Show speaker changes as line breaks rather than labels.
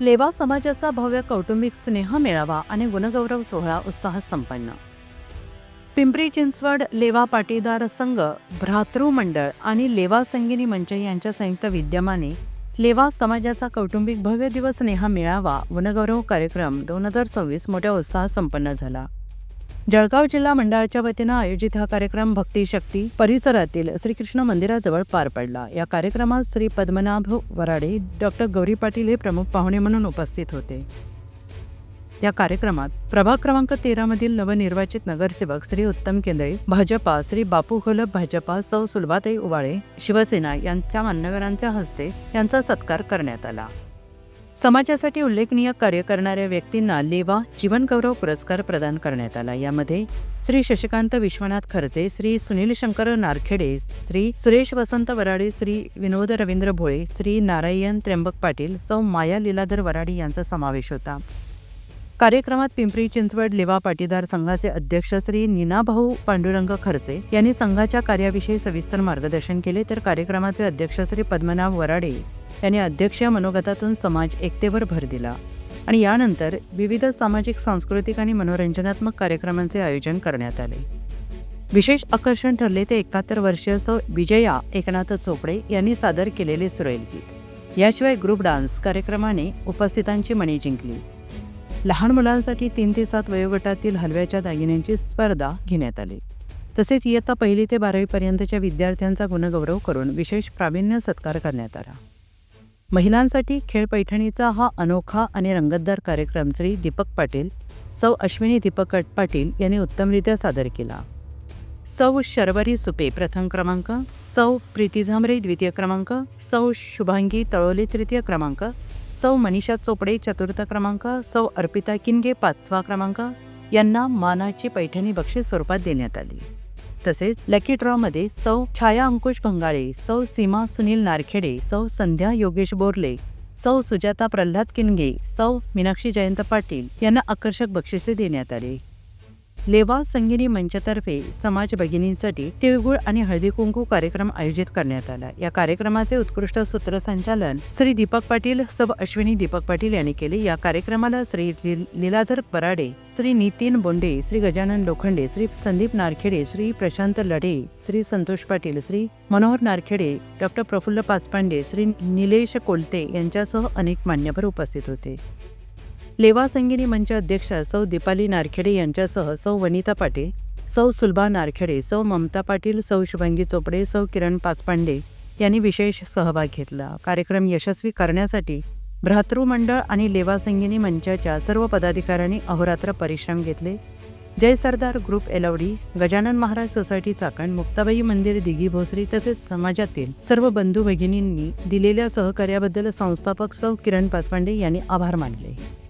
लेवा समाजाचा भव्य कौटुंबिक स्नेह मेळावा आणि गुणगौरव सोहळा उत्साहात संपन्न. पिंपरी चिंचवड लेवा पाटीदार संघ, भ्रातृ मंडळ आणि लेवा संगिनी मंच यांच्या संयुक्त विद्यमाने लेवा समाजाचा कौटुंबिक भव्य दिवस स्नेह मेळावा गुणगौरव कार्यक्रम 2026 मोठ्या उत्साहात संपन्न झाला. जळगाव जिल्हा मंडळाच्या वतीनं आयोजित हा कार्यक्रम भक्ती शक्ती परिसरातील श्रीकृष्ण मंदिराजवळ पार पडला. या कार्यक्रमात श्री पद्मनाभ वराडे, डॉक्टर गौरी पाटील हे प्रमुख पाहुणे म्हणून उपस्थित होते. या कार्यक्रमात प्रभाग क्रमांक 13 मधील नवनिर्वाचित नगरसेवक श्री उत्तम केंद्रे भाजपा, श्री बापू घोलप भाजपा, सौ सुलभाताई उबाळे शिवसेना यांच्या मान्यवरांच्या हस्ते यांचा सत्कार करण्यात आला. समाजासाठी उल्लेखनीय कार्य करणाऱ्या व्यक्तींना लेवा जीवन गौरव पुरस्कार प्रदान करण्यात आला. यामध्ये श्री शशिकांत विश्वनाथ खर्चे, श्री सुनील शंकर नारखेडे, श्री सुरेश वसंत वराडे, श्री विनोद रवींद्र भोळे, श्री नारायण त्र्यंबक पाटील, सौ माया लीलाधर वराडे यांचा समावेश होता. कार्यक्रमात पिंपरी चिंचवड लेवा पाटीदार संघाचे अध्यक्ष श्री नीनाभाऊ पांडुरंग खर्चे यांनी संघाच्या कार्याविषयी सविस्तर मार्गदर्शन केले, तर कार्यक्रमाचे अध्यक्ष श्री पद्मनाभ वराडे यांनी अध्यक्षीय मनोगतातून समाज एकतेवर भर दिला आणि यानंतर विविध सामाजिक, सांस्कृतिक आणि मनोरंजनात्मक कार्यक्रमांचे आयोजन करण्यात आले. विशेष आकर्षण ठरले ते 71 वर्षीय सौ विजया एकनाथ चोपडे यांनी सादर केलेले सुरेल गीत. याशिवाय ग्रुप डान्स कार्यक्रमाने उपस्थितांची मने जिंकली. लहान मुलांसाठी 3 ते 7 वयोगटातील हलव्याच्या दागिन्यांची स्पर्धा घेण्यात आली. तसेच इयत्ता 1 ते 12वी पर्यंतच्या विद्यार्थ्यांचा गुणगौरव करून विशेष प्रावीण्य सत्कार करण्यात आला. महिलांसाठी खेळ पैठणीचा हा अनोखा आणि रंगतदार कार्यक्रम श्री दीपक पाटील, सौ अश्विनी दीपक पाटील यांनी उत्तमरित्या सादर केला. सौ शर्वरी सुपे प्रथम क्रमांक, सौ प्रीती झांबरे द्वितीय क्रमांक, सौ शुभांगी तळोले तृतीय क्रमांक, सौ मनीषा चोपडे चतुर्थ क्रमांक, सौ अर्पिता किनगे 5वा क्रमांक यांना मानाची पैठणी बक्षीस स्वरूपात देण्यात आली. तसेच लकी ड्रॉमध्ये सौ छाया अंकुश भंगाळे, सौ सीमा सुनील नारखेडे, सौ संध्या योगेश बोरले, सौ सुजाता प्रल्हाद किनगे, सौ मीनाक्षी जयंत पाटील यांना आकर्षक बक्षिसे देण्यात आली. लेवा संगिनी मंचतर्फे समाज भगिनींसाठी तिळगुळ आणि हळदी कुंकू कार्यक्रम आयोजित करण्यात आला. या कार्यक्रमाचे उत्कृष्ट सूत्रसंचालन श्री दीपक पाटील, सौ अश्विनी दीपक पाटील यांनी केले. या कार्यक्रमाला श्री लीलाधर वराडे, श्री नितीन बोंडे, श्री गजानन लोखंडे, श्री संदीप नारखेडे, श्री प्रशांत लढे, श्री संतोष पाटील, श्री मनोहर नारखेडे, डॉक्टर प्रफुल्ल पाचपांडे, श्री निलेश कोलते यांच्यासह अनेक मान्यवर उपस्थित होते. लेवा संगिनी मंच अध्यक्ष सौ दीपाली नारखेडे यांच्यासह सौ वनिता पाटील, सौ सुलभा नारखेडे, सौ ममता पाटील, सौ शुभांगी चोपडे, सौ किरण पाचपांडे यांनी विशेष सहभाग घेतला. कार्यक्रम यशस्वी करण्यासाठी भ्रातृ मंडळ आणि लेवा संगिनी मंचाच्या सर्व पदाधिकाऱ्यांनी अहोरात्र परिश्रम घेतले. जय सरदार ग्रुप एलवडी, गजानन महाराज सोसायटी चाकण, मुक्ताबाई मंदिर दिघी भोसरी तसेच समाजातील सर्व बंधू भगिनींनी दिलेल्या सहकार्याबद्दल संस्थापक सौ किरण पाचपांडे यांनी आभार मानले.